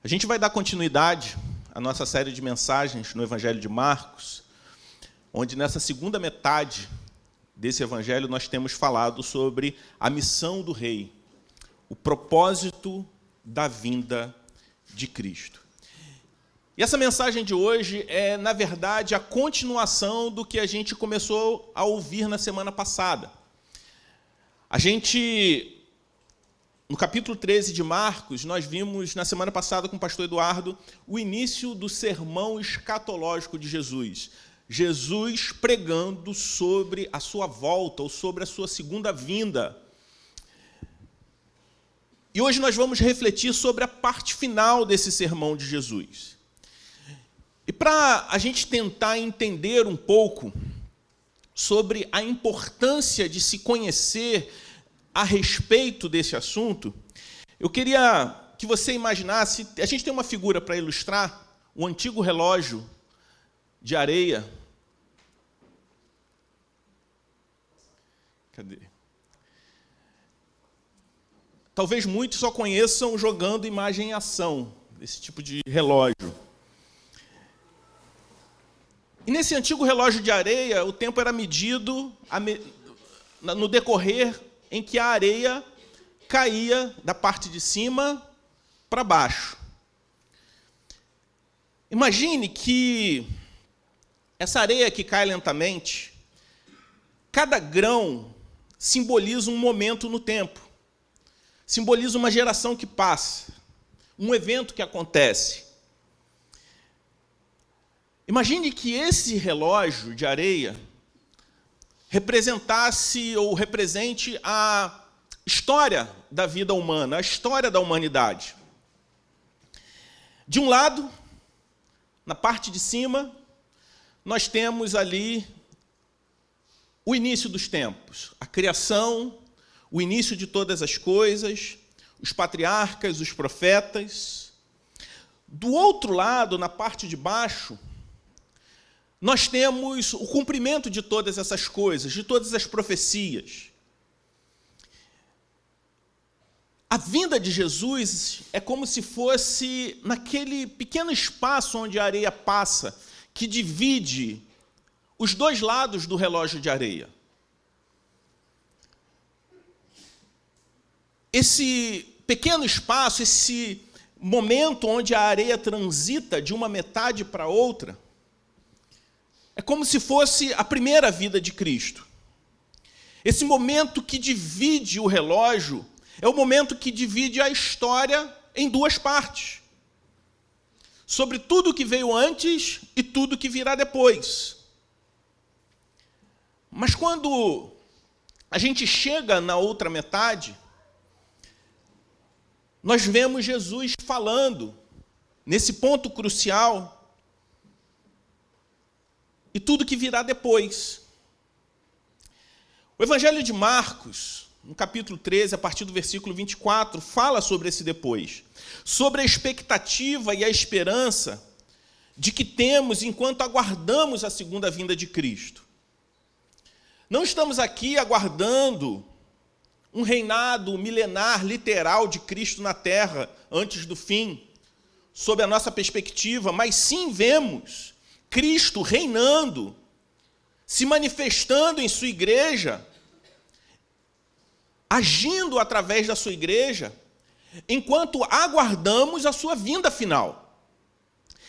A gente vai dar continuidade à nossa série de mensagens no Evangelho de Marcos, onde nessa segunda metade desse evangelho nós temos falado sobre a missão do rei, o propósito da vinda de Cristo. E essa mensagem de hoje é, na verdade, a continuação do que a gente começou a ouvir na semana passada. A gente, no capítulo 13 de Marcos, nós vimos, na semana passada, com o pastor Eduardo, o início do sermão escatológico de Jesus. Jesus pregando sobre a sua volta, ou sobre a sua segunda vinda. E hoje nós vamos refletir sobre a parte final desse sermão de Jesus. E para a gente tentar entender um pouco sobre a importância de se conhecer a respeito desse assunto, eu queria que você imaginasse, a gente tem uma figura para ilustrar, um antigo relógio de areia. Cadê? Talvez muitos só conheçam jogando imagem em ação, esse tipo de relógio. E nesse antigo relógio de areia, o tempo era medido no decorrer em que a areia caía da parte de cima para baixo. Imagine que essa areia que cai lentamente, cada grão simboliza um momento no tempo, simboliza uma geração que passa, um evento que acontece. Imagine que esse relógio de areia representasse ou represente a história da vida humana, a história da humanidade. De um lado, na parte de cima, nós temos ali o início dos tempos, a criação, o início de todas as coisas, os patriarcas, os profetas. Do outro lado, na parte de baixo, nós temos o cumprimento de todas essas coisas, de todas as profecias. A vinda de Jesus é como se fosse naquele pequeno espaço onde a areia passa, que divide os dois lados do relógio de areia. Esse pequeno espaço, esse momento onde a areia transita de uma metade para outra, é como se fosse a primeira vida de Cristo. Esse momento que divide o relógio é o momento que divide a história em duas partes. Sobre tudo que veio antes e tudo que virá depois. Mas quando a gente chega na outra metade, nós vemos Jesus falando, nesse ponto crucial, e tudo que virá depois. O Evangelho de Marcos, no capítulo 13, a partir do versículo 24, fala sobre esse depois, sobre a expectativa e a esperança de que temos enquanto aguardamos a segunda vinda de Cristo. Não estamos aqui aguardando um reinado milenar, literal, de Cristo na terra, antes do fim, sob a nossa perspectiva, mas sim vemos Cristo reinando, se manifestando em sua igreja, agindo através da sua igreja, enquanto aguardamos a sua vinda final.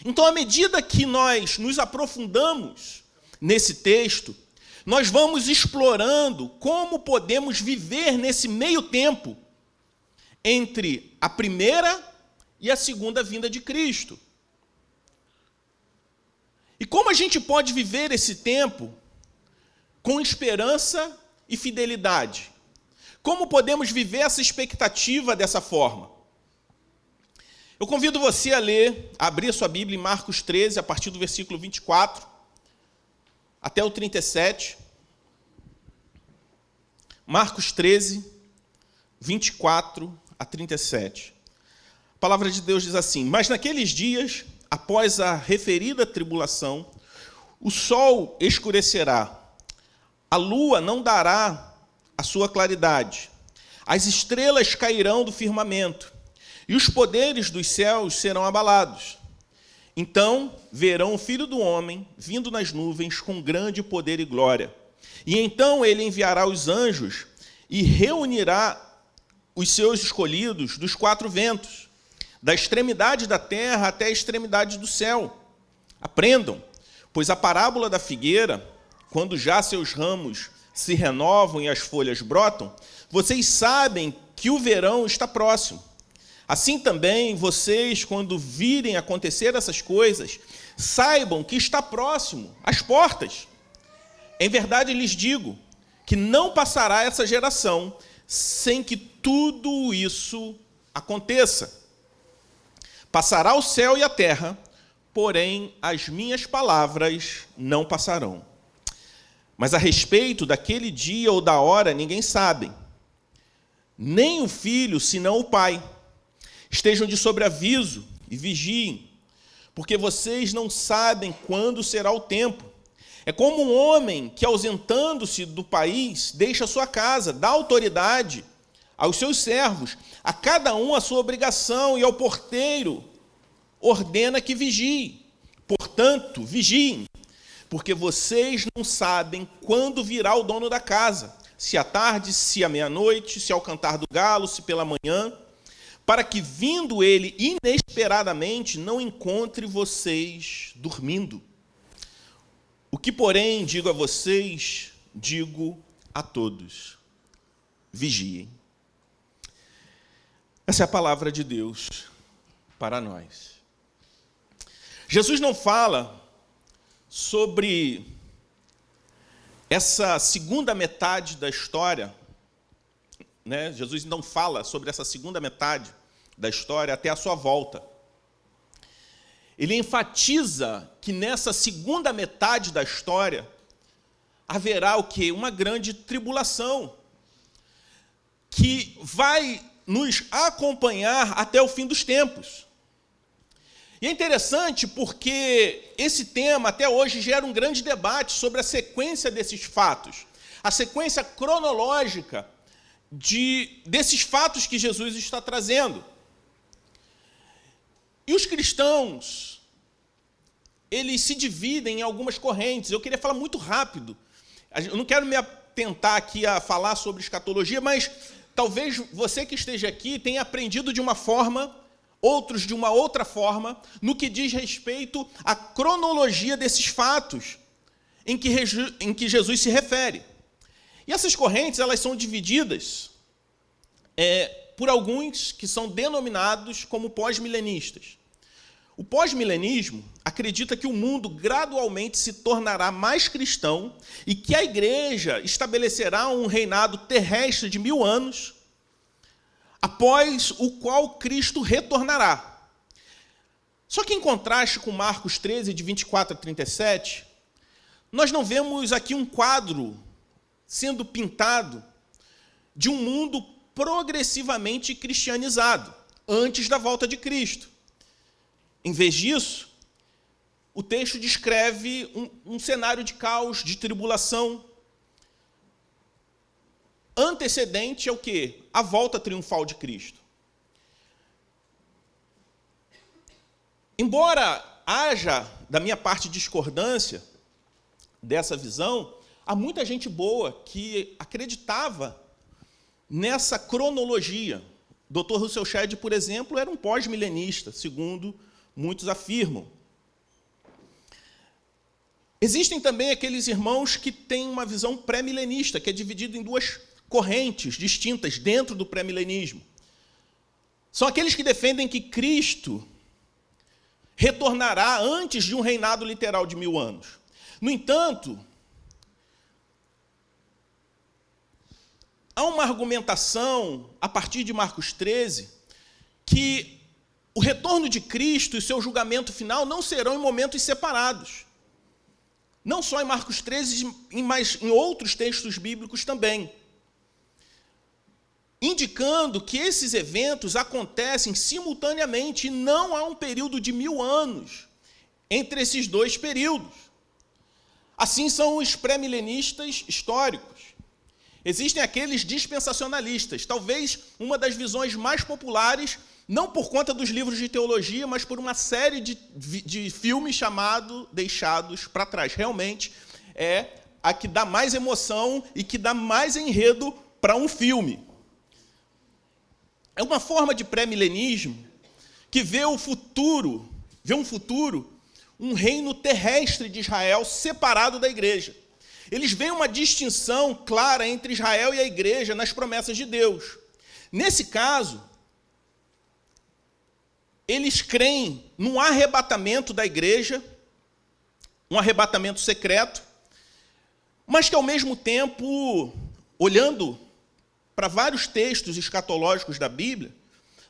Então, à medida que nós nos aprofundamos nesse texto, nós vamos explorando como podemos viver nesse meio tempo entre a primeira e a segunda vinda de Cristo. E como a gente pode viver esse tempo com esperança e fidelidade? Como podemos viver essa expectativa dessa forma? Eu convido você a ler, a abrir sua Bíblia em Marcos 13, a partir do versículo 24, até o 37. Marcos 13, 24 a 37. A palavra de Deus diz assim: mas naqueles dias, após a referida tribulação, o sol escurecerá, a lua não dará a sua claridade, as estrelas cairão do firmamento, e os poderes dos céus serão abalados. Então verão o Filho do Homem vindo nas nuvens com grande poder e glória. E então ele enviará os anjos e reunirá os seus escolhidos dos quatro ventos, da extremidade da terra até a extremidade do céu. Aprendam, pois a parábola da figueira, quando já seus ramos se renovam e as folhas brotam, vocês sabem que o verão está próximo. Assim também, vocês, quando virem acontecer essas coisas, saibam que está próximo, às portas. Em verdade lhes digo que não passará essa geração sem que tudo isso aconteça. Passará o céu e a terra, porém as minhas palavras não passarão. Mas a respeito daquele dia ou da hora ninguém sabe, nem o Filho, senão o Pai. Estejam de sobreaviso e vigiem, porque vocês não sabem quando será o tempo. É como um homem que, ausentando-se do país, deixa sua casa, dá autoridade aos seus servos, a cada um a sua obrigação, e ao porteiro ordena que vigie. Portanto, vigiem, porque vocês não sabem quando virá o dono da casa, se à tarde, se à meia-noite, se ao cantar do galo, se pela manhã, para que, vindo ele inesperadamente, não encontre vocês dormindo. O que, porém, digo a vocês, digo a todos: vigiem. Essa é a palavra de Deus para nós. Jesus não fala sobre essa segunda metade da história, né? Jesus não fala sobre essa segunda metade da história até a sua volta. Ele enfatiza que nessa segunda metade da história haverá o quê? Uma grande tribulação que vai nos acompanhar até o fim dos tempos. E é interessante porque esse tema até hoje gera um grande debate sobre a sequência desses fatos, a sequência cronológica desses fatos que Jesus está trazendo. E os cristãos, eles se dividem em algumas correntes. Eu queria falar muito rápido. Eu não quero me atentar aqui a falar sobre escatologia, mas talvez você que esteja aqui tenha aprendido de uma forma, outros de uma outra forma, no que diz respeito à cronologia desses fatos em que Jesus se refere. E essas correntes, elas são divididas por alguns que são denominados como pós-milenistas. O pós-milenismo acredita que o mundo gradualmente se tornará mais cristão e que a igreja estabelecerá um reinado terrestre de 1000 anos, após o qual Cristo retornará. Só que em contraste com Marcos 13, de 24 a 37, nós não vemos aqui um quadro sendo pintado de um mundo progressivamente cristianizado, antes da volta de Cristo. Em vez disso, o texto descreve um cenário de caos, de tribulação, antecedente ao quê? A volta triunfal de Cristo. Embora haja, da minha parte, discordância dessa visão, há muita gente boa que acreditava nessa cronologia. Dr. Russell Shedd, por exemplo, era um pós-milenista, segundo muitos afirmam. Existem também aqueles irmãos que têm uma visão pré-milenista, que é dividido em duas correntes distintas dentro do pré-milenismo. São aqueles que defendem que Cristo retornará antes de um reinado literal de 1000 anos. No entanto, há uma argumentação, a partir de Marcos 13, que o retorno de Cristo e seu julgamento final não serão em momentos separados. Não só em Marcos 13, mas em outros textos bíblicos também. Indicando que esses eventos acontecem simultaneamente e não há um período de 1000 anos entre esses dois períodos. Assim são os pré-milenistas históricos. Existem aqueles dispensacionalistas. Talvez uma das visões mais populares Não por conta dos livros de teologia, mas por uma série de filmes chamado Deixados para Trás. Realmente é a que dá mais emoção e que dá mais enredo para um filme. É uma forma de pré-milenismo que vê um futuro, um reino terrestre de Israel separado da igreja. Eles veem uma distinção clara entre Israel e a igreja nas promessas de Deus. Nesse caso, eles creem num arrebatamento da igreja, um arrebatamento secreto, mas que, ao mesmo tempo, olhando para vários textos escatológicos da Bíblia,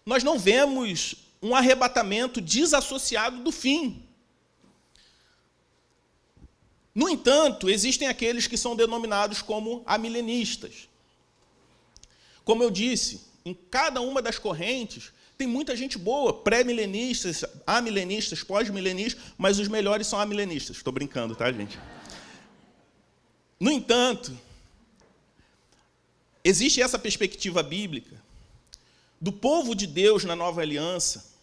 nós não vemos um arrebatamento desassociado do fim. No entanto, existem aqueles que são denominados como amilenistas. Como eu disse, em cada uma das correntes tem muita gente boa, pré-milenistas, amilenistas, pós-milenistas, mas os melhores são amilenistas. Estou brincando, tá, gente? No entanto, existe essa perspectiva bíblica do povo de Deus na nova aliança,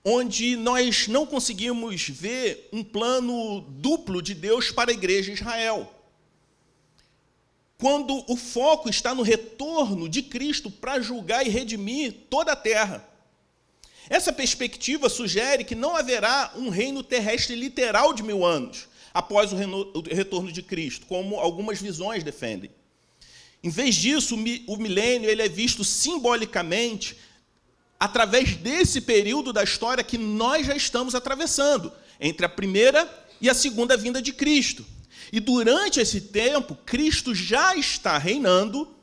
onde nós não conseguimos ver um plano duplo de Deus para a igreja de Israel. Quando o foco está no retorno de Cristo para julgar e redimir toda a terra. Essa perspectiva sugere que não haverá um reino terrestre literal de 1000 anos após o retorno de Cristo, como algumas visões defendem. Em vez disso, o milênio ele é visto simbolicamente através desse período da história que nós já estamos atravessando, entre a primeira e a segunda vinda de Cristo. E durante esse tempo, Cristo já está reinando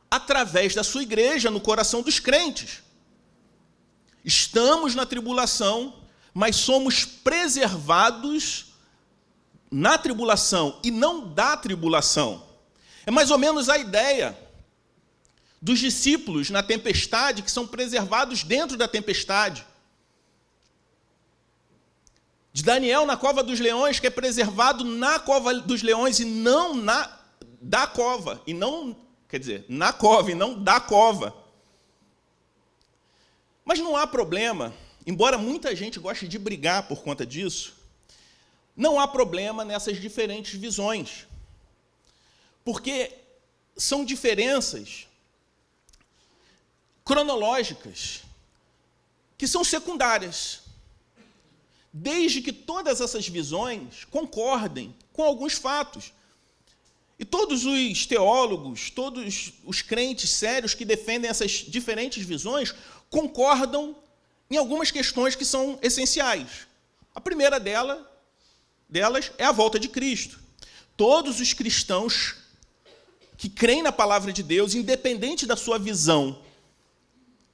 através da sua igreja no coração dos crentes. Estamos na tribulação, mas somos preservados na tribulação e não da tribulação. É mais ou menos a ideia dos discípulos na tempestade, que são preservados dentro da tempestade. De Daniel na cova dos leões, que é preservado na cova dos leões e não da cova. E não, quer dizer, na cova e não da cova. Mas não há problema, embora muita gente goste de brigar por conta disso, não há problema nessas diferentes visões. Porque são diferenças cronológicas que são secundárias, desde que todas essas visões concordem com alguns fatos. E todos os teólogos, todos os crentes sérios que defendem essas diferentes visões concordam em algumas questões que são essenciais. A primeira delas é a volta de Cristo. Todos os cristãos que creem na palavra de Deus, independente da sua visão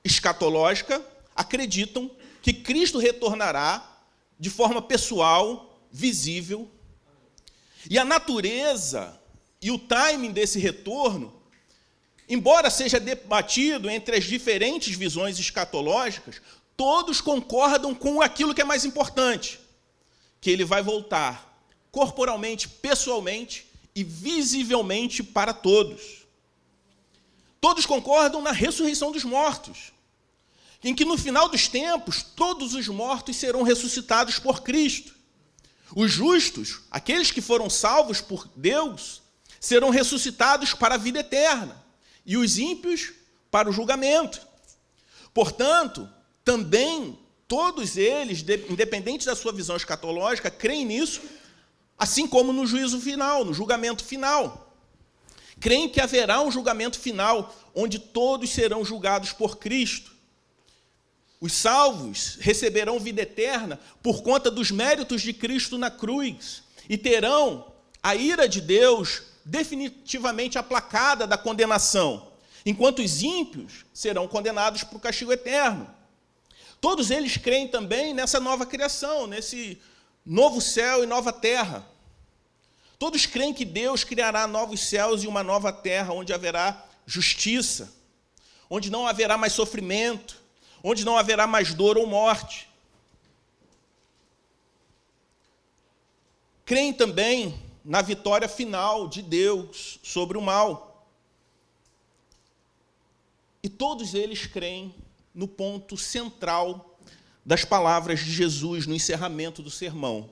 escatológica, acreditam que Cristo retornará de forma pessoal, visível. E a natureza e o timing desse retorno, embora seja debatido entre as diferentes visões escatológicas, todos concordam com aquilo que é mais importante, que ele vai voltar corporalmente, pessoalmente e visivelmente para todos. Todos concordam na ressurreição dos mortos, em que no final dos tempos todos os mortos serão ressuscitados por Cristo. Os justos, aqueles que foram salvos por Deus, serão ressuscitados para a vida eterna, e os ímpios para o julgamento. Portanto, também todos eles, independente da sua visão escatológica, creem nisso, assim como no juízo final, no julgamento final. Creem que haverá um julgamento final, onde todos serão julgados por Cristo. Os salvos receberão vida eterna por conta dos méritos de Cristo na cruz e terão a ira de Deus definitivamente aplacada da condenação, enquanto os ímpios serão condenados para o castigo eterno. Todos eles creem também nessa nova criação, nesse novo céu e nova terra. Todos creem que Deus criará novos céus e uma nova terra, onde haverá justiça, onde não haverá mais sofrimento, onde não haverá mais dor ou morte. Creem também na vitória final de Deus sobre o mal. E todos eles creem no ponto central das palavras de Jesus no encerramento do sermão,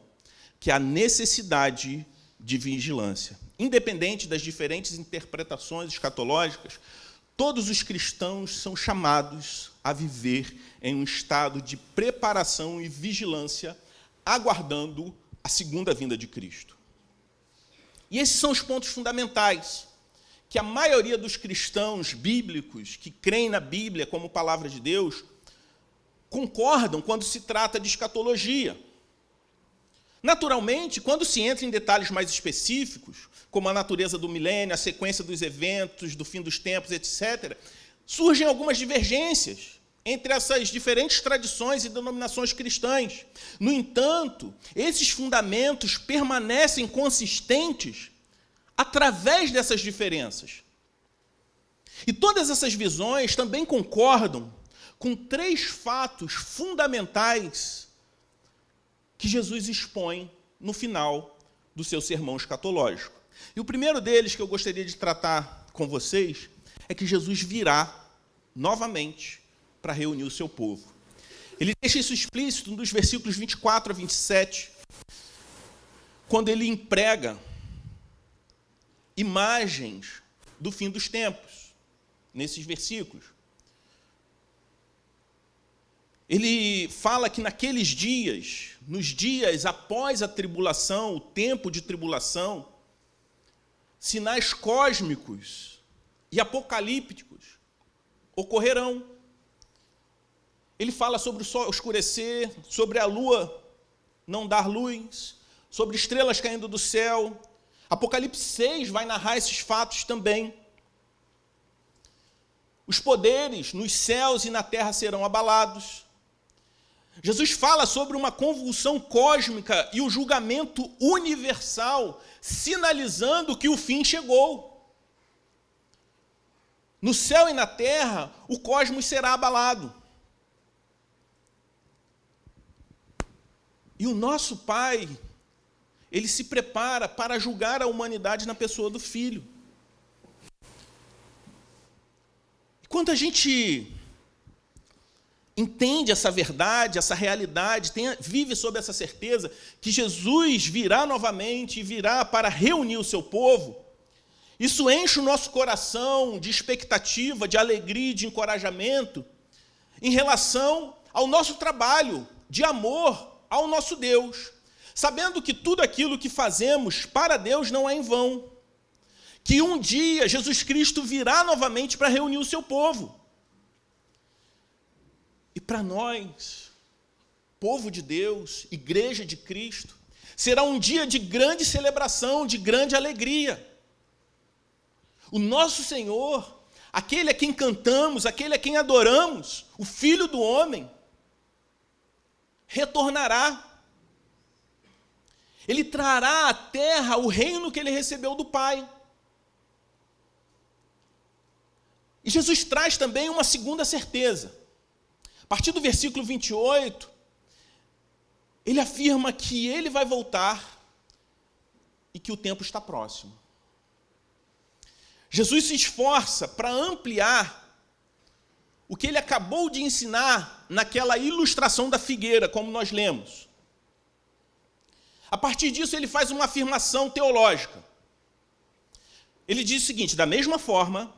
que é a necessidade de vigilância. Independente das diferentes interpretações escatológicas, todos os cristãos são chamados a viver em um estado de preparação e vigilância, aguardando a segunda vinda de Cristo. E esses são os pontos fundamentais que a maioria dos cristãos bíblicos, que creem na Bíblia como palavra de Deus, concordam quando se trata de escatologia. Naturalmente, quando se entra em detalhes mais específicos, como a natureza do milênio, a sequência dos eventos, do fim dos tempos, etc., surgem algumas divergências entre essas diferentes tradições e denominações cristãs. No entanto, esses fundamentos permanecem consistentes através dessas diferenças. E todas essas visões também concordam com 3 fatos fundamentais que Jesus expõe no final do seu sermão escatológico. E o primeiro deles que eu gostaria de tratar com vocês é que Jesus virá novamente para reunir o seu povo. Ele deixa isso explícito nos versículos 24 a 27, quando ele emprega imagens do fim dos tempos, nesses versículos. Ele fala que naqueles dias, nos dias após a tribulação, o tempo de tribulação, sinais cósmicos e apocalípticos ocorrerão. Ele fala sobre o sol escurecer, sobre a lua não dar luz, sobre estrelas caindo do céu. Apocalipse 6 vai narrar esses fatos também. Os poderes nos céus e na terra serão abalados. Jesus fala sobre uma convulsão cósmica e o julgamento universal, sinalizando que o fim chegou. No céu e na terra, o cosmos será abalado. E o nosso Pai, ele se prepara para julgar a humanidade na pessoa do Filho. Quando a gente entende essa verdade, essa realidade, vive sob essa certeza que Jesus virá novamente e virá para reunir o seu povo, isso enche o nosso coração de expectativa, de alegria e de encorajamento em relação ao nosso trabalho de amor ao nosso Deus, sabendo que tudo aquilo que fazemos para Deus não é em vão, que um dia Jesus Cristo virá novamente para reunir o seu povo. E para nós, povo de Deus, igreja de Cristo, será um dia de grande celebração, de grande alegria. O nosso Senhor, aquele a quem cantamos, aquele a quem adoramos, o Filho do homem, retornará. Ele trará à terra o reino que ele recebeu do Pai. E Jesus traz também uma segunda certeza. A partir do versículo 28, ele afirma que ele vai voltar e que o tempo está próximo. Jesus se esforça para ampliar o que ele acabou de ensinar naquela ilustração da figueira, como nós lemos. A partir disso, ele faz uma afirmação teológica. Ele diz o seguinte: da mesma forma,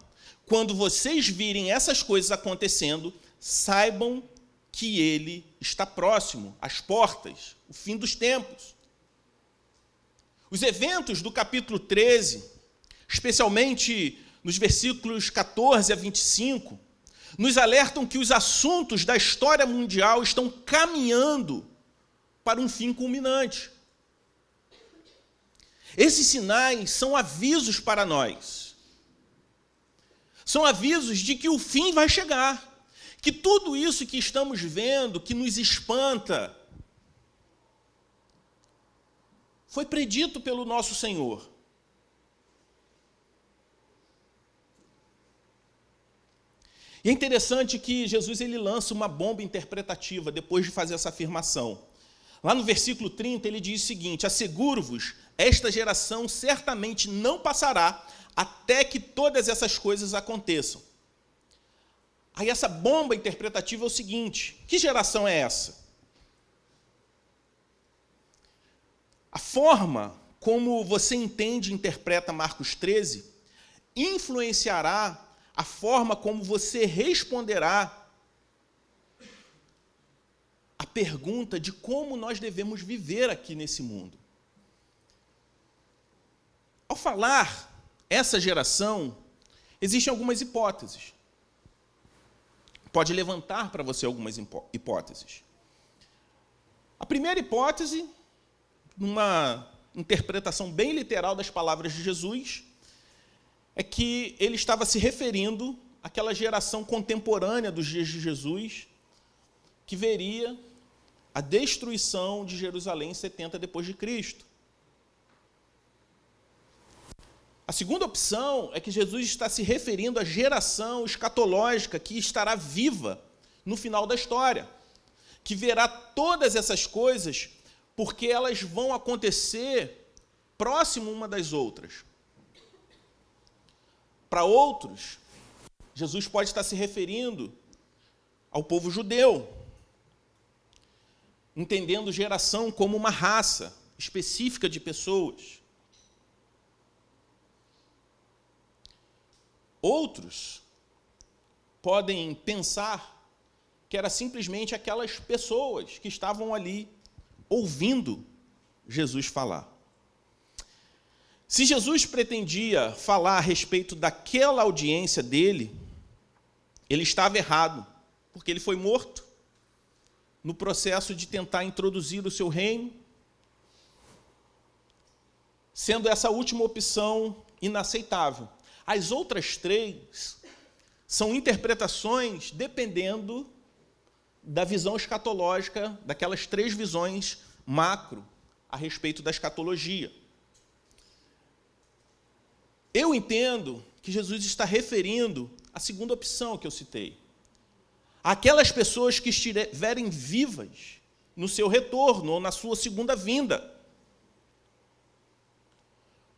quando vocês virem essas coisas acontecendo, saibam que ele está próximo, às portas, o fim dos tempos. Os eventos do capítulo 13, especialmente nos versículos 14 a 25, nos alertam que os assuntos da história mundial estão caminhando para um fim culminante. Esses sinais são avisos para nós. São avisos de que o fim vai chegar. Que tudo isso que estamos vendo, que nos espanta, foi predito pelo nosso Senhor. E é interessante que Jesus ele lança uma bomba interpretativa depois de fazer essa afirmação. Lá no versículo 30, ele diz o seguinte: asseguro-vos, esta geração certamente não passará até que todas essas coisas aconteçam. Aí essa bomba interpretativa é o seguinte: que geração é essa? A forma como você entende e interpreta Marcos 13 influenciará a forma como você responderá a pergunta de como nós devemos viver aqui nesse mundo. Ao falar essa geração, existem algumas hipóteses. Pode levantar para você algumas hipóteses. A primeira hipótese, numa interpretação bem literal das palavras de Jesus, é que ele estava se referindo àquela geração contemporânea dos dias de Jesus, que veria a destruição de Jerusalém em 70 depois de Cristo. A segunda opção é que Jesus está se referindo à geração escatológica que estará viva no final da história, que verá todas essas coisas porque elas vão acontecer próximo uma das outras. Para outros, Jesus pode estar se referindo ao povo judeu, entendendo geração como uma raça específica de pessoas. Outros podem pensar que era simplesmente aquelas pessoas que estavam ali ouvindo Jesus falar. Se Jesus pretendia falar a respeito daquela audiência dele, ele estava errado, porque ele foi morto no processo de tentar introduzir o seu reino, sendo essa última opção inaceitável. As outras três são interpretações dependendo da visão escatológica, daquelas três visões macro a respeito da escatologia. Eu entendo que Jesus está referindo à segunda opção que eu citei. Aquelas pessoas que estiverem vivas no seu retorno ou na sua segunda vinda.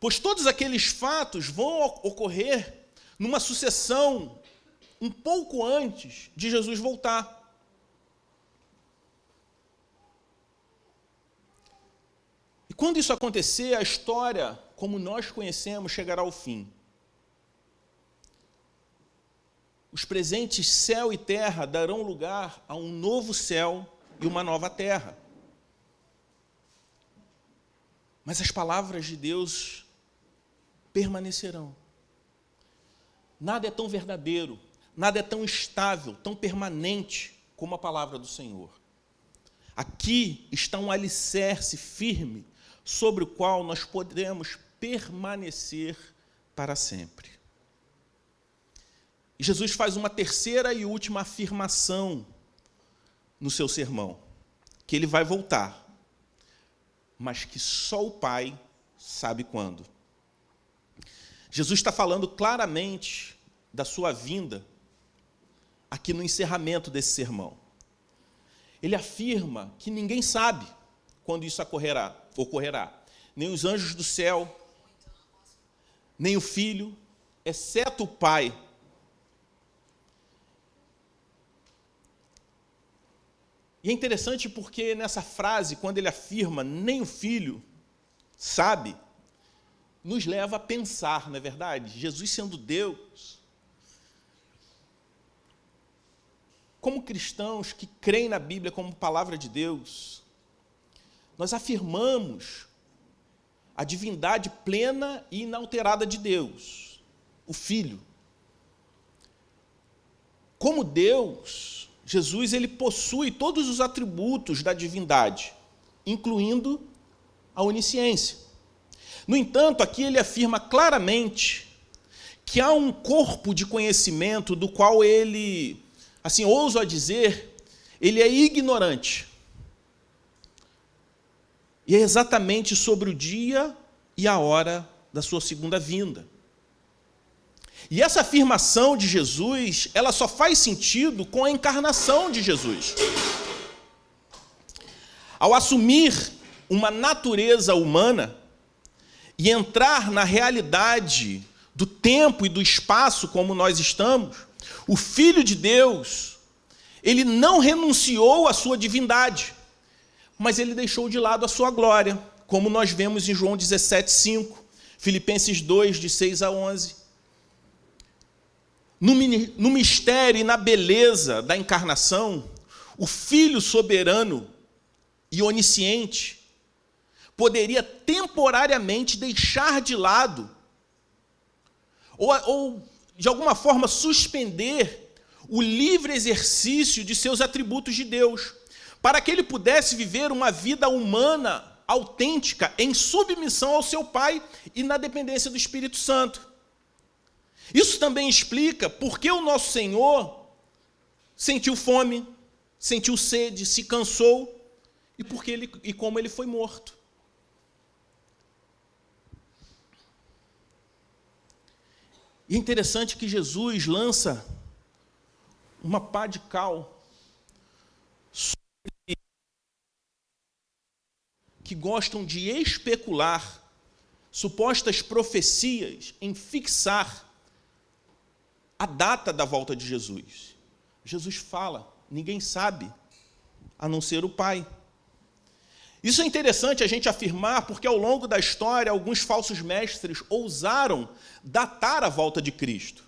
Pois todos aqueles fatos vão ocorrer numa sucessão um pouco antes de Jesus voltar. E quando isso acontecer, a história, como nós conhecemos, chegará ao fim. Os presentes céu e terra darão lugar a um novo céu e uma nova terra. Mas as palavras de Deus permanecerão. Nada é tão verdadeiro, nada é tão estável, tão permanente como a palavra do Senhor. Aqui está um alicerce firme sobre o qual nós podemos permanecer para sempre. E Jesus faz uma terceira e última afirmação no seu sermão, que ele vai voltar, mas que só o Pai sabe quando. Jesus está falando claramente da sua vinda aqui no encerramento desse sermão. Ele afirma que ninguém sabe quando isso ocorrerá. Nem os anjos do céu, nem o Filho, exceto o Pai. E é interessante porque nessa frase, quando ele afirma nem o Filho sabe, nos leva a pensar, não é verdade? Jesus sendo Deus. Como cristãos que creem na Bíblia como palavra de Deus, nós afirmamos a divindade plena e inalterada de Deus, o Filho. Como Deus, Jesus ele possui todos os atributos da divindade, incluindo a onisciência. No entanto, aqui ele afirma claramente que há um corpo de conhecimento do qual ele, assim, ouso a dizer, ele é ignorante. E é exatamente sobre o dia e a hora da sua segunda vinda. E essa afirmação de Jesus, ela só faz sentido com a encarnação de Jesus. Ao assumir uma natureza humana e entrar na realidade do tempo e do espaço como nós estamos, O Filho de Deus, ele não renunciou à sua divindade, mas ele deixou de lado a sua glória, como nós vemos em João 17:5, Filipenses 2, de 6 a 11. No mistério e na beleza da encarnação, o Filho soberano e onisciente poderia temporariamente deixar de lado ou de alguma forma, suspender o livre exercício de seus atributos de Deus, para que ele pudesse viver uma vida humana autêntica, em submissão ao seu Pai e na dependência do Espírito Santo. Isso também explica por que o nosso Senhor sentiu fome, sentiu sede, se cansou e como ele foi morto. E é interessante que Jesus lança uma pá de cal sobre que gostam de especular supostas profecias em fixar a data da volta de Jesus. Jesus fala, ninguém sabe, a não ser o Pai. Isso é interessante a gente afirmar, porque ao longo da história, alguns falsos mestres ousaram datar a volta de Cristo.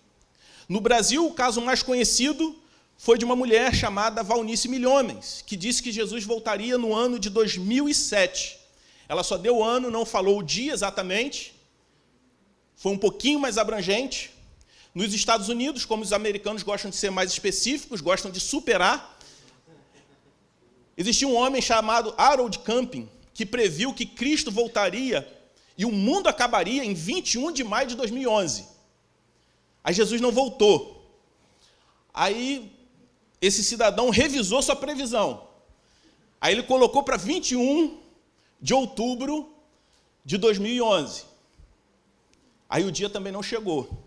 No Brasil, o caso mais conhecido foi de uma mulher chamada Valnice Milhomens, que disse que Jesus voltaria no ano de 2007. Ela só deu o ano, não falou o dia exatamente, foi um pouquinho mais abrangente. Nos Estados Unidos, como os americanos gostam de ser mais específicos, gostam de superar, existia um homem chamado Harold Camping, que previu que Cristo voltaria e o mundo acabaria em 21 de maio de 2011. Aí Jesus não voltou. Aí esse cidadão revisou sua previsão. Aí ele colocou para 21 de outubro de 2011. Aí o dia também não chegou.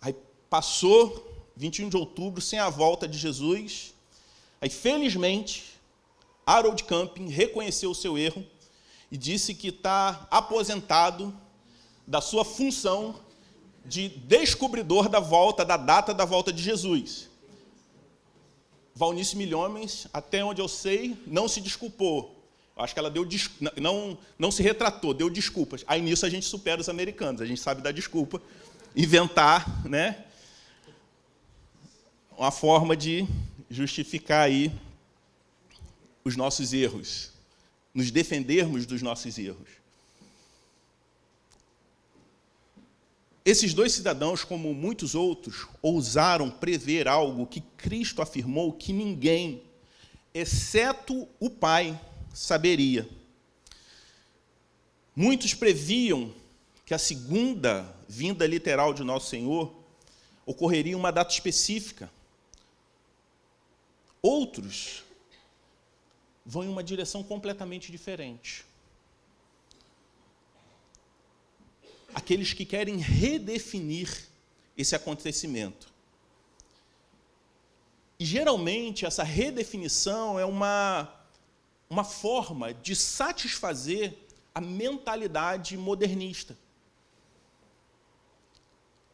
Aí passou 21 de outubro sem a volta de Jesus. Aí, felizmente, Harold Camping reconheceu o seu erro e disse que está aposentado da sua função de descobridor da data da volta de Jesus. Valnice Milhomens, até onde eu sei, não se desculpou. Eu acho que ela não se retratou, deu desculpas. Aí, nisso, a gente supera os americanos, a gente sabe dar desculpa, inventar, né, uma forma de justificar aí os nossos erros, nos defendermos dos nossos erros. Esses dois cidadãos, como muitos outros, ousaram prever algo que Cristo afirmou que ninguém, exceto o Pai, saberia. Muitos previam que a segunda vinda literal de nosso Senhor ocorreria em uma data específica. Outros vão em uma direção completamente diferente. Aqueles que querem redefinir esse acontecimento. E, geralmente, essa redefinição é uma forma de satisfazer a mentalidade modernista.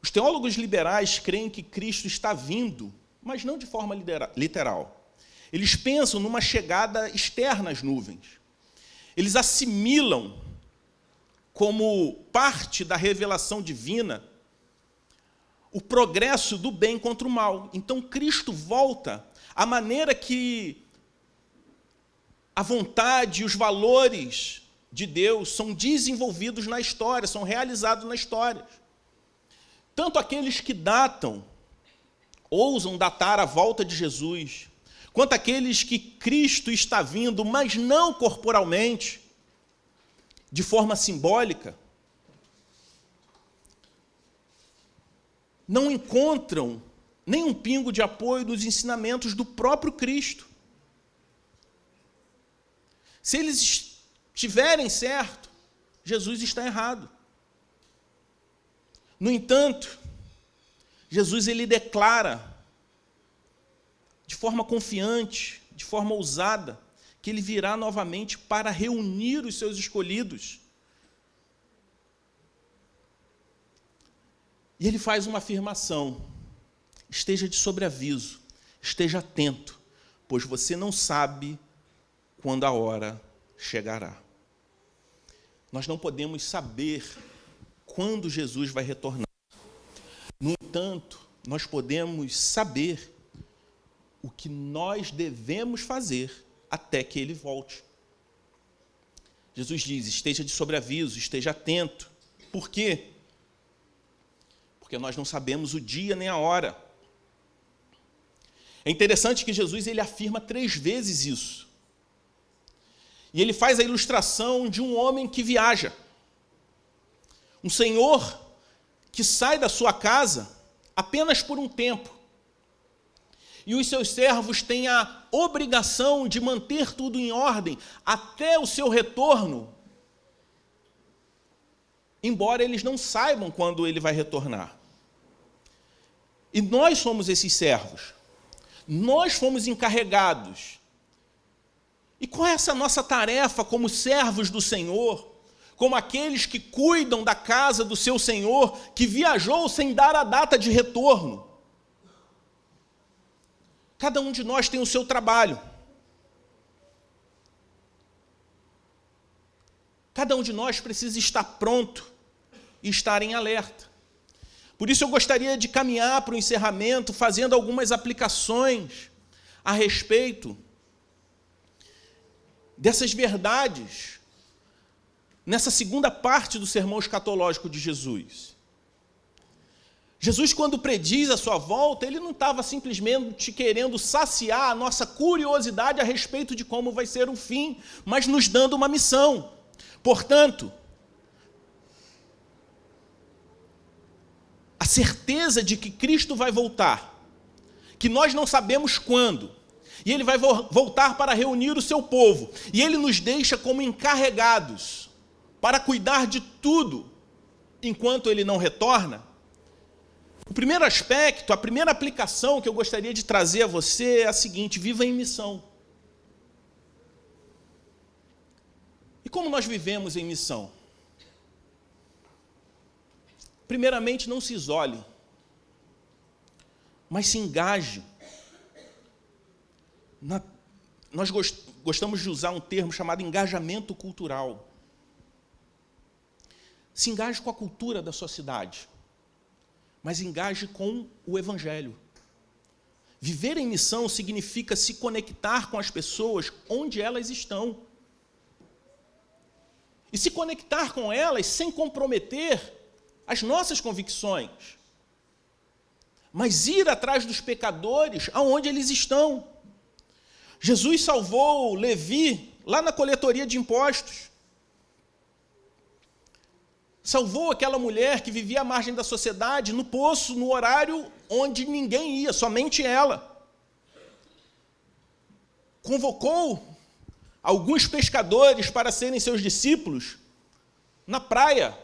Os teólogos liberais creem que Cristo está vindo, mas não de forma literal. Eles pensam numa chegada externa às nuvens. Eles assimilam como parte da revelação divina o progresso do bem contra o mal. Então, Cristo volta à maneira que a vontade e os valores de Deus são desenvolvidos na história, são realizados na história. Tanto aqueles que ousam datar a volta de Jesus, quanto aqueles que Cristo está vindo, mas não corporalmente, de forma simbólica, não encontram nem um pingo de apoio nos ensinamentos do próprio Cristo. Se eles estiverem certo, Jesus está errado. No entanto, Jesus ele declara de forma confiante, de forma ousada, que ele virá novamente para reunir os seus escolhidos. E ele faz uma afirmação: esteja de sobreaviso, esteja atento, pois você não sabe quando a hora chegará. Nós não podemos saber quando Jesus vai retornar. No entanto, nós podemos saber o que nós devemos fazer até que ele volte. Jesus diz: esteja de sobreaviso, esteja atento. Por quê? Porque nós não sabemos o dia nem a hora. É interessante que Jesus ele afirma 3 vezes isso. E ele faz a ilustração de um homem que viaja. Um senhor que sai da sua casa apenas por um tempo. E os seus servos têm a obrigação de manter tudo em ordem até o seu retorno, embora eles não saibam quando ele vai retornar. E nós somos esses servos. Nós fomos encarregados. E qual é essa nossa tarefa como servos do Senhor, como aqueles que cuidam da casa do seu Senhor, que viajou sem dar a data de retorno? Cada um de nós tem o seu trabalho. Cada um de nós precisa estar pronto e estar em alerta. Por isso eu gostaria de caminhar para o encerramento fazendo algumas aplicações a respeito dessas verdades nessa segunda parte do sermão escatológico de Jesus. Jesus, quando prediz a sua volta, ele não estava simplesmente querendo saciar a nossa curiosidade a respeito de como vai ser o fim, mas nos dando uma missão. Portanto, a certeza de que Cristo vai voltar, que nós não sabemos quando, e ele vai voltar para reunir o seu povo, e ele nos deixa como encarregados para cuidar de tudo enquanto ele não retorna. O primeiro aspecto, a primeira aplicação que eu gostaria de trazer a você é a seguinte: viva em missão. E como nós vivemos em missão? Primeiramente, não se isole, mas se engaje. Nós gostamos de usar um termo chamado engajamento cultural. Se engaje com a cultura da sua cidade, mas engaje com o Evangelho. Viver em missão significa se conectar com as pessoas onde elas estão. E se conectar com elas sem comprometer as nossas convicções, mas ir atrás dos pecadores aonde eles estão. Jesus salvou Levi lá na coletoria de impostos. Salvou aquela mulher que vivia à margem da sociedade, no poço, no horário onde ninguém ia, somente ela. Convocou alguns pescadores para serem seus discípulos na praia,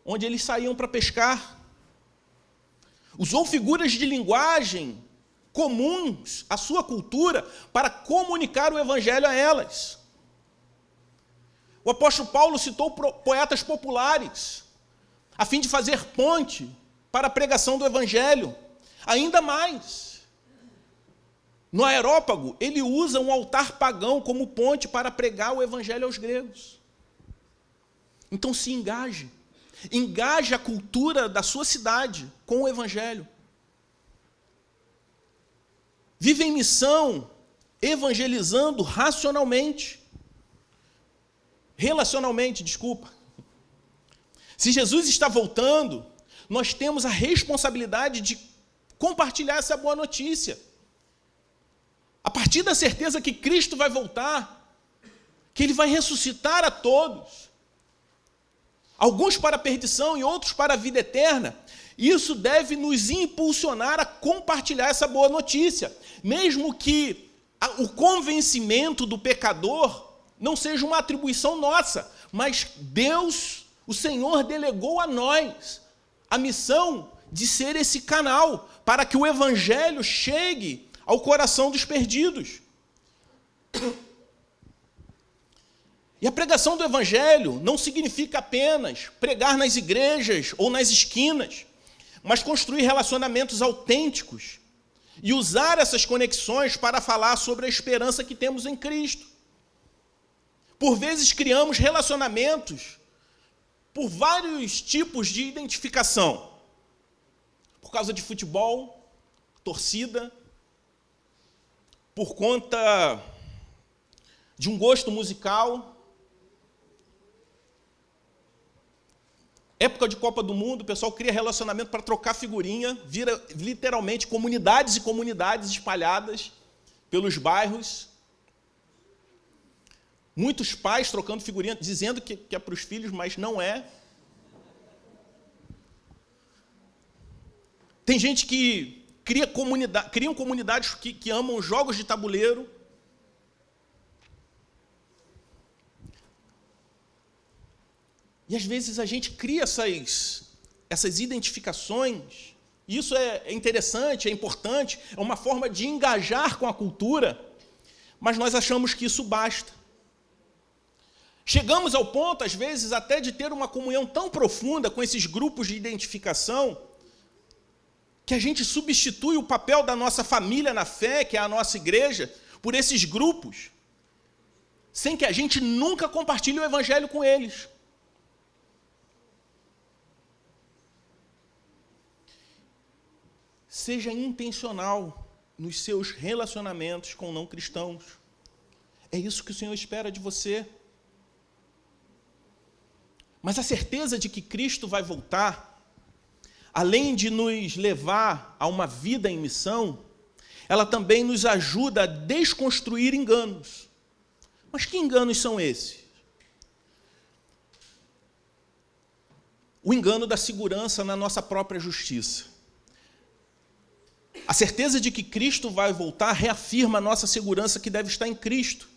onde eles saíam para pescar. Usou figuras de linguagem comuns à sua cultura para comunicar o Evangelho a elas. O apóstolo Paulo citou poetas populares, a fim de fazer ponte para a pregação do Evangelho. Ainda mais, no Areópago, ele usa um altar pagão como ponte para pregar o Evangelho aos gregos. Então se engaje. Engaje a cultura da sua cidade com o Evangelho. Vive em missão, evangelizando relacionalmente, desculpa. Se Jesus está voltando, nós temos a responsabilidade de compartilhar essa boa notícia. A partir da certeza que Cristo vai voltar, que Ele vai ressuscitar a todos, alguns para a perdição e outros para a vida eterna, isso deve nos impulsionar a compartilhar essa boa notícia, mesmo que o convencimento do pecador não seja uma atribuição nossa, mas Deus, o Senhor, delegou a nós a missão de ser esse canal para que o Evangelho chegue ao coração dos perdidos. E a pregação do Evangelho não significa apenas pregar nas igrejas ou nas esquinas, mas construir relacionamentos autênticos e usar essas conexões para falar sobre a esperança que temos em Cristo. Por vezes criamos relacionamentos por vários tipos de identificação. Por causa de futebol, torcida, por conta de um gosto musical. Época de Copa do Mundo, o pessoal cria relacionamento para trocar figurinha, vira literalmente comunidades e comunidades espalhadas pelos bairros. Muitos pais trocando figurinha, dizendo que é para os filhos, mas não é. Tem gente que criam comunidades que amam jogos de tabuleiro. E às vezes a gente cria essas identificações. Isso é interessante, é importante, é uma forma de engajar com a cultura, mas nós achamos que isso basta. Chegamos ao ponto, às vezes, até de ter uma comunhão tão profunda com esses grupos de identificação, que a gente substitui o papel da nossa família na fé, que é a nossa igreja, por esses grupos, sem que a gente nunca compartilhe o evangelho com eles. Seja intencional nos seus relacionamentos com não cristãos. É isso que o Senhor espera de você. Mas a certeza de que Cristo vai voltar, além de nos levar a uma vida em missão, ela também nos ajuda a desconstruir enganos. Mas que enganos são esses? O engano da segurança na nossa própria justiça. A certeza de que Cristo vai voltar reafirma a nossa segurança que deve estar em Cristo.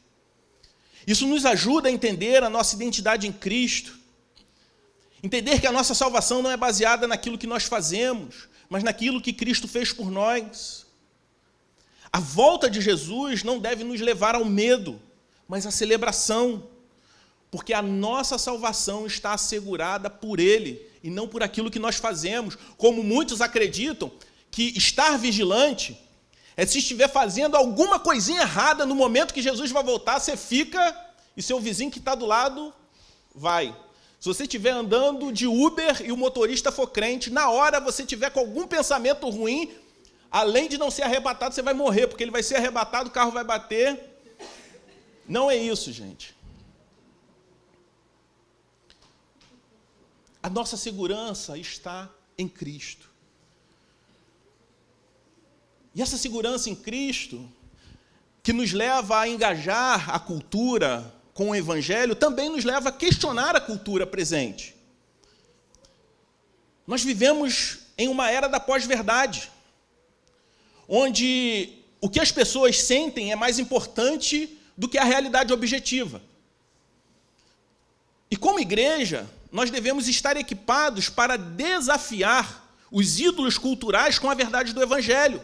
Isso nos ajuda a entender a nossa identidade em Cristo. Entender que a nossa salvação não é baseada naquilo que nós fazemos, mas naquilo que Cristo fez por nós. A volta de Jesus não deve nos levar ao medo, mas à celebração, porque a nossa salvação está assegurada por Ele e não por aquilo que nós fazemos, como muitos acreditam que estar vigilante é se estiver fazendo alguma coisinha errada no momento que Jesus vai voltar, você fica e seu vizinho que está do lado vai. Se você estiver andando de Uber e o motorista for crente, na hora você tiver com algum pensamento ruim, além de não ser arrebatado, você vai morrer, porque ele vai ser arrebatado, o carro vai bater. Não é isso, gente. A nossa segurança está em Cristo. E essa segurança em Cristo, que nos leva a engajar a cultura com o Evangelho, também nos leva a questionar a cultura presente. Nós vivemos em uma era da pós-verdade, onde o que as pessoas sentem é mais importante do que a realidade objetiva. E como igreja, nós devemos estar equipados para desafiar os ídolos culturais com a verdade do Evangelho.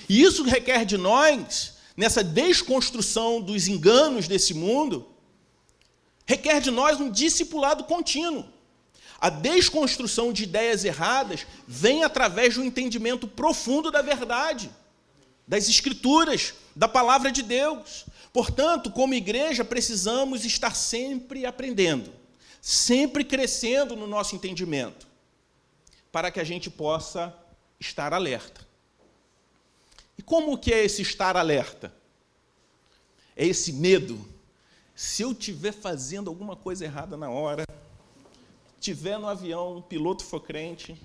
E isso requer de nós, nessa desconstrução dos enganos desse mundo, requer de nós um discipulado contínuo. A desconstrução de ideias erradas vem através de um entendimento profundo da verdade, das Escrituras, da Palavra de Deus. Portanto, como igreja, precisamos estar sempre aprendendo, sempre crescendo no nosso entendimento, para que a gente possa estar alerta. E como que é esse estar alerta? É esse medo. Se eu estiver fazendo alguma coisa errada na hora, estiver no avião, o piloto for crente,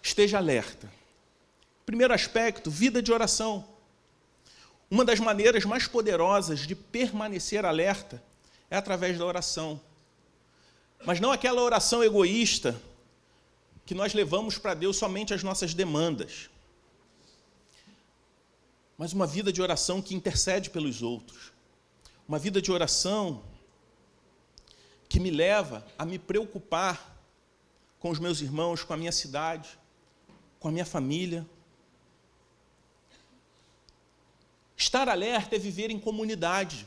esteja alerta. Primeiro aspecto, vida de oração. Uma das maneiras mais poderosas de permanecer alerta é através da oração. Mas não aquela oração egoísta que nós levamos para Deus somente as nossas demandas, mas uma vida de oração que intercede pelos outros. Uma vida de oração que me leva a me preocupar com os meus irmãos, com a minha cidade, com a minha família. Estar alerta é viver em comunidade.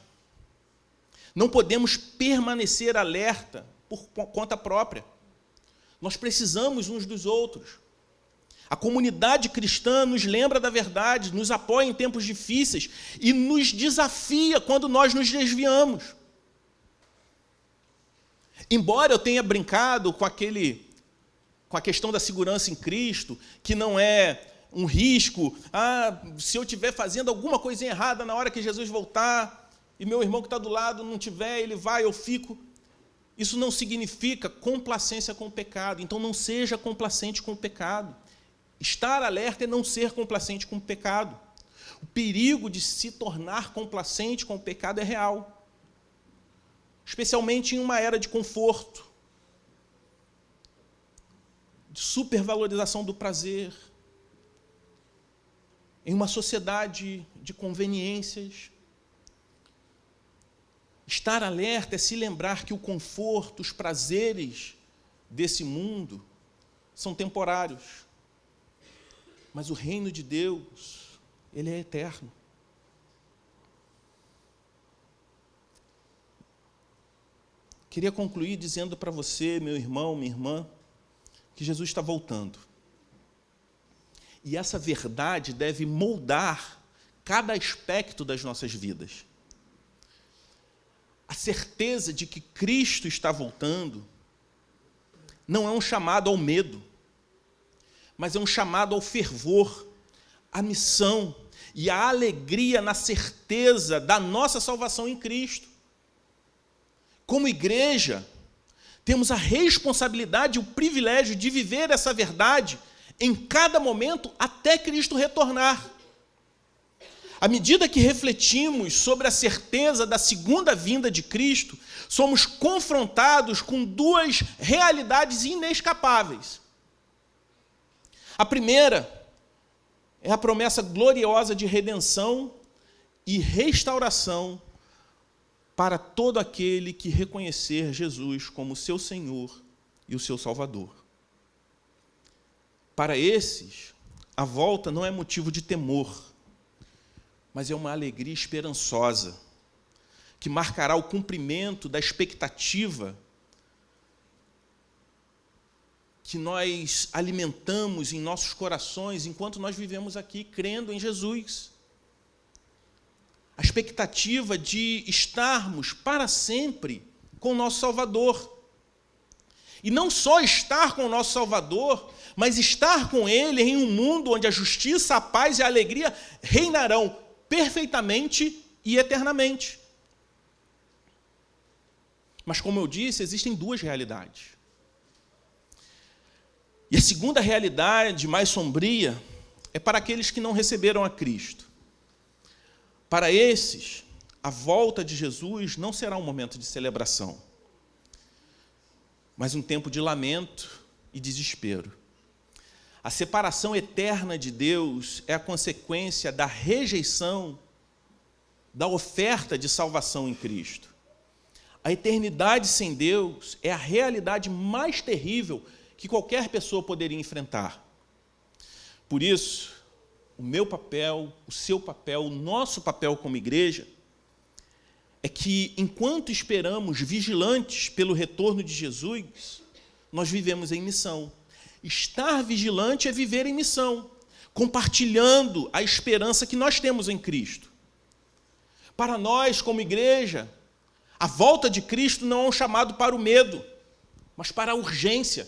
Não podemos permanecer alerta por conta própria. Nós precisamos uns dos outros. A comunidade cristã nos lembra da verdade, nos apoia em tempos difíceis e nos desafia quando nós nos desviamos. Embora eu tenha brincado com a questão da segurança em Cristo, que não é um risco, se eu estiver fazendo alguma coisinha errada na hora que Jesus voltar, e meu irmão que está do lado não tiver, ele vai, eu fico. Isso não significa complacência com o pecado, então não seja complacente com o pecado. Estar alerta é não ser complacente com o pecado. O perigo de se tornar complacente com o pecado é real, especialmente em uma era de conforto, de supervalorização do prazer, em uma sociedade de conveniências. Estar alerta é se lembrar que o conforto, os prazeres desse mundo são temporários. Mas o reino de Deus, ele é eterno. Queria concluir dizendo para você, meu irmão, minha irmã, que Jesus está voltando. E essa verdade deve moldar cada aspecto das nossas vidas. A certeza de que Cristo está voltando não é um chamado ao medo, mas é um chamado ao fervor, à missão e à alegria na certeza da nossa salvação em Cristo. Como igreja, temos a responsabilidade e o privilégio de viver essa verdade em cada momento até Cristo retornar. À medida que refletimos sobre a certeza da segunda vinda de Cristo, somos confrontados com duas realidades inescapáveis. A primeira é a promessa gloriosa de redenção e restauração para todo aquele que reconhecer Jesus como seu Senhor e o seu Salvador. Para esses, a volta não é motivo de temor, mas é uma alegria esperançosa, que marcará o cumprimento da expectativa que nós alimentamos em nossos corações enquanto nós vivemos aqui crendo em Jesus. A expectativa de estarmos para sempre com o nosso Salvador. E não só estar com o nosso Salvador, mas estar com Ele em um mundo onde a justiça, a paz e a alegria reinarão perfeitamente e eternamente. Mas, como eu disse, existem duas realidades. E a segunda realidade, mais sombria, é para aqueles que não receberam a Cristo. Para esses, a volta de Jesus não será um momento de celebração, mas um tempo de lamento e desespero. A separação eterna de Deus é a consequência da rejeição da oferta de salvação em Cristo. A eternidade sem Deus é a realidade mais terrível que qualquer pessoa poderia enfrentar. Por isso, o meu papel, o seu papel, o nosso papel como igreja, é que, enquanto esperamos vigilantes pelo retorno de Jesus, nós vivemos em missão. Estar vigilante é viver em missão, compartilhando a esperança que nós temos em Cristo. Para nós, como igreja, a volta de Cristo não é um chamado para o medo, mas para a urgência.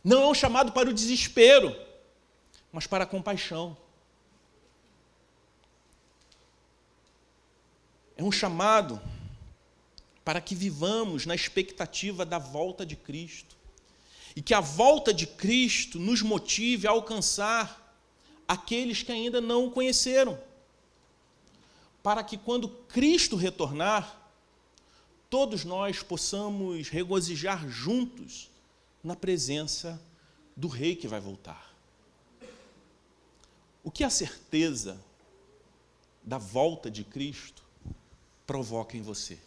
Não é um chamado para o desespero, mas para a compaixão. É um chamado para que vivamos na expectativa da volta de Cristo. E que a volta de Cristo nos motive a alcançar aqueles que ainda não o conheceram. Para que, quando Cristo retornar, todos nós possamos regozijar juntos na presença do Rei que vai voltar. O que a certeza da volta de Cristo provoca em você?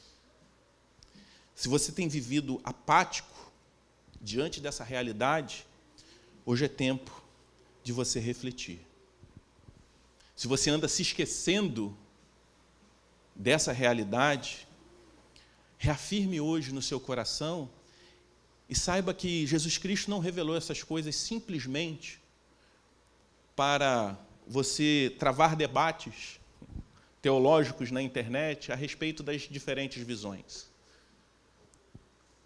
Se você tem vivido apático diante dessa realidade, hoje é tempo de você refletir. Se você anda se esquecendo dessa realidade, reafirme hoje no seu coração E saiba que Jesus Cristo não revelou essas coisas simplesmente para você travar debates teológicos na internet a respeito das diferentes visões.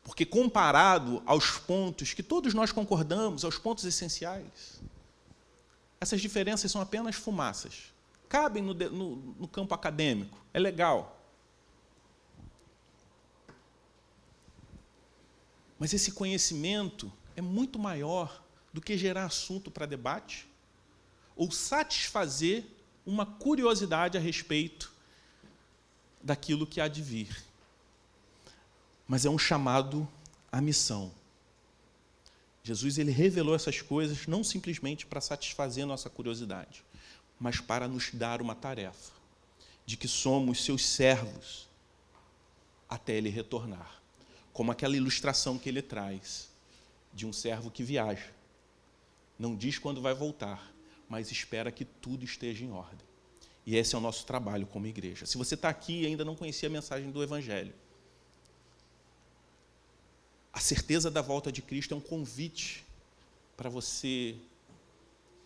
Porque comparado aos pontos que todos nós concordamos, aos pontos essenciais, essas diferenças são apenas fumaças. Cabem no campo acadêmico, é legal. Mas esse conhecimento é muito maior do que gerar assunto para debate ou satisfazer uma curiosidade a respeito daquilo que há de vir. Mas é um chamado à missão. Jesus ele revelou essas coisas não simplesmente para satisfazer nossa curiosidade, mas para nos dar uma tarefa, de que somos seus servos até ele retornar. Como aquela ilustração que ele traz de um servo que viaja. Não diz quando vai voltar, mas espera que tudo esteja em ordem. E esse é o nosso trabalho como igreja. Se você está aqui e ainda não conhecia a mensagem do Evangelho, a certeza da volta de Cristo é um convite para você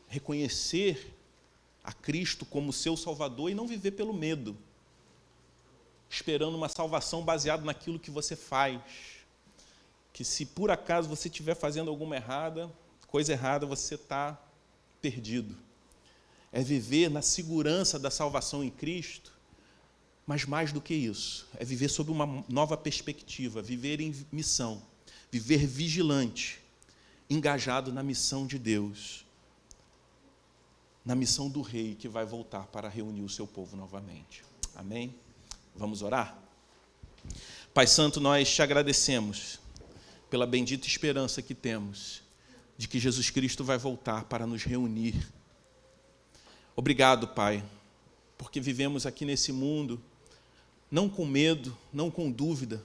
reconhecer a Cristo como seu Salvador e não viver pelo medo, esperando uma salvação baseada naquilo que você faz. Que se por acaso você estiver fazendo alguma coisa errada, você está perdido. É viver na segurança da salvação em Cristo, mas mais do que isso, é viver sob uma nova perspectiva, viver em missão, viver vigilante, engajado na missão de Deus, na missão do Rei que vai voltar para reunir o seu povo novamente. Amém? Vamos orar? Pai Santo, nós te agradecemos pela bendita esperança que temos de que Jesus Cristo vai voltar para nos reunir. Obrigado, Pai, porque vivemos aqui nesse mundo não com medo, não com dúvida,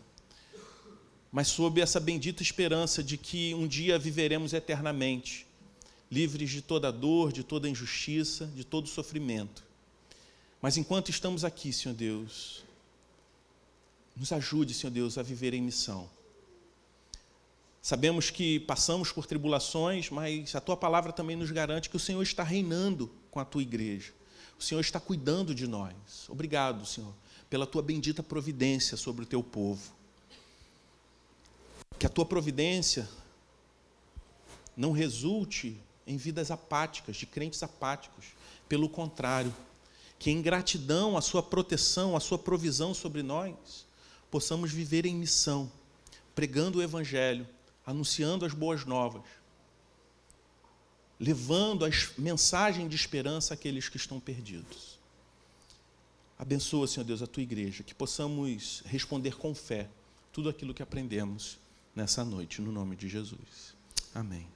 mas sob essa bendita esperança de que um dia viveremos eternamente, livres de toda dor, de toda injustiça, de todo sofrimento. Mas enquanto estamos aqui, Senhor Deus, nos ajude, Senhor Deus, a viver em missão. Sabemos que passamos por tribulações, mas a Tua palavra também nos garante que o Senhor está reinando com a Tua igreja. O Senhor está cuidando de nós. Obrigado, Senhor, pela Tua bendita providência sobre o Teu povo. Que a Tua providência não resulte em vidas apáticas, de crentes apáticos. Pelo contrário, que em gratidão à Sua proteção, à Sua provisão sobre nós, possamos viver em missão, pregando o Evangelho, anunciando as boas novas, levando a mensagem de esperança àqueles que estão perdidos. Abençoa, Senhor Deus, a Tua igreja, que possamos responder com fé tudo aquilo que aprendemos nessa noite, no nome de Jesus. Amém.